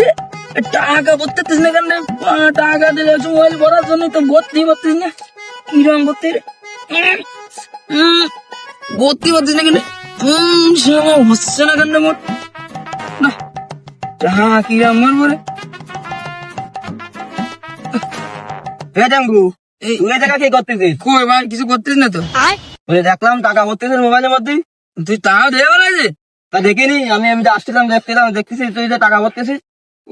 রে টাকা ভরতে পারতিস না কেন? টাকা দিলে মোবাইল ভরার জন্য তো ভর্তি পারতিস না। কিরম ভর্তি রে? ভর্তি পারতিস না কেন? সে আমার হচ্ছে না কেন মোট না। হ্যাঁ কিরম মারবো রে? কই ভাই কিছু করতিস না তো? দেখলাম টাকা ভরতেছিস মোবাইলের মধ্যে। তুই তাও দেবে বলেছে? তা দেখিনি, আমি আমি আসছিলাম দেখছিলাম, দেখতেছি তুই যে টাকা ভরতেছিস।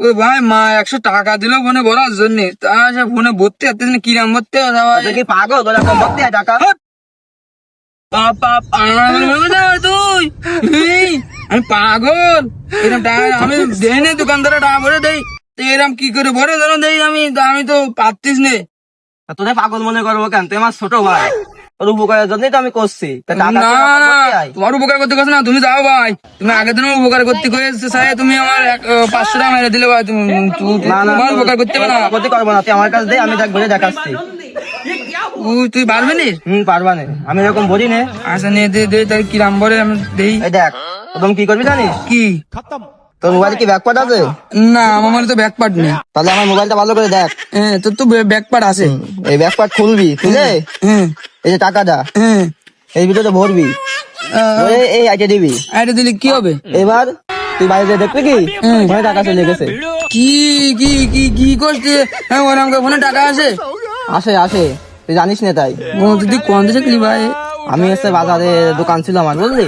ওই ভাই মা 100 টাকা দিল ফোনে ভরার জন্য, তা সে ফোনে ভর্তি পারতিস না? কিরাম ভর্তি হবে ভাই? তুই কি পাগল? তোর এখন ভর্তি হয় টাকা? তুই আমি পাগল? এরকম টাকা আমি দেই না, দোকানদারে টাকা ভরে দেই। এরকম কি করে ভরে জানো দেই আমি? আমি তো পারতিস না। তোদের পাগল মনে করবো কেন? তুই আমার ছোট ভাই, তোর উপকারের জন্যই তো আমি করছি। তা টাকা না তুই আমার না ভর্তি হয়। তোমার উপকার করতে কস না, তুমি যাও ভাই। তুমি আগের দিনও উপকার করতে কয়েছে সাহেব, তুমি আমার 500 টাকা মেরে দিলে ভাই। তুমি না না, তোমার উপকার করতে হবে না। করতে পারবো না, তুই আমার কাছে দে, আমি দেখ বলে দেখাচ্ছি। তুই পারবে নি? পারবা না, আমি এরকম বলি না। আচ্ছা নিয়ে দে দে, তার কিরাম ভরে আমি দেই। এই দেখ, প্রথম কি করবি জানিস? কি? তোর মোবাইলে কি ব্যাকপার্ট আছে? না আমার মনে তো ব্যাকপার্ট নেই। তাহলে আমার মোবাইলটা ভালো করে দেখ। হ্যাঁ তোর তো ব্যাকপার্ট আছে। এই ব্যাকপার্ট খুলবি, খুলে হ্যাঁ এই যে টাকাটা হ্যাঁ এর ভিতরে ভরবি, ভরে এই আইটে দিবি। এটা দিলে কি হবে? এবার তুই বাইরে দেখবি কি ওখানে টাকা চলে গেছে। কি কি কি কি করছে? হ্যাঁ ওর আমাকে ফোনে টাকা আছে? আসে আসে, তুই জানিস না তাই? তুই কোন দেশে কি ভাই? আমি এসে বাজারে দোকান ছিল আমার, বুঝলি,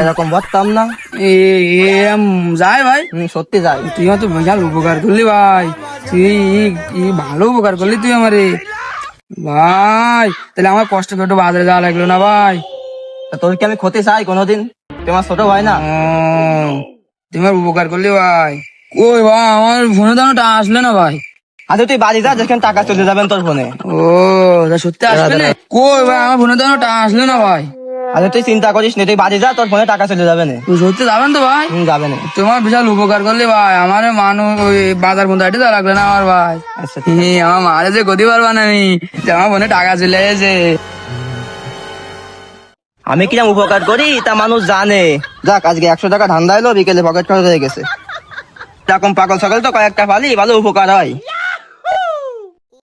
এরকম ভরতাম না। এরম যায় ভাই? সত্যি যাই। তুই তো বিশাল উপকার করলি ভাই, তুই ভালো উপকার করলি তুই আমারে ভাই। তাহলে আমার কষ্ট করে একটু বাজারে যাওয়া লাগলো না ভাই। তা তোর কি আমি ক্ষতি চাই কোনোদিন? তুই আমার ছোট ভাই না? তোমার উপকার করলি ভাই। কই ভাই আমার ফোনে তো টাকা আসলে না ভাই। আচ্ছা তুই বাড়ি যা, যেখানে টাকা চলে যাবেন তোর ফোনে। ও তা সত্যি আসবে না? কই ভাই আমার ফোনে তো টাকা আসলে না ভাই। আচ্ছা তুই চিন্তা করিস না, তুই বাড়ি যা, তোর ফোনে টাকা চলে যাবে না। তুই সত্যি যাবেন তো ভাই? যাবে না। তোমার বিশাল উপকার করলি ভাই, আমার মানুষ ওই বাজার বন্ধু হাইটে যাওয়া লাগবে না আমার ভাই। আচ্ছা আমার মারে যে গতি পারবা না আমি, আমার ফোনে টাকা চলে এসে। আমি কিরম উপকার করি তা মানুষ জানে। যাক আজকে 100 টাকা ধান্দা এলো, বিকেলে পকেট খরচ হয়ে গেছে। এরকম পাগল সকাল তো কয়েকটা পালি, ভালো উপকার হয়।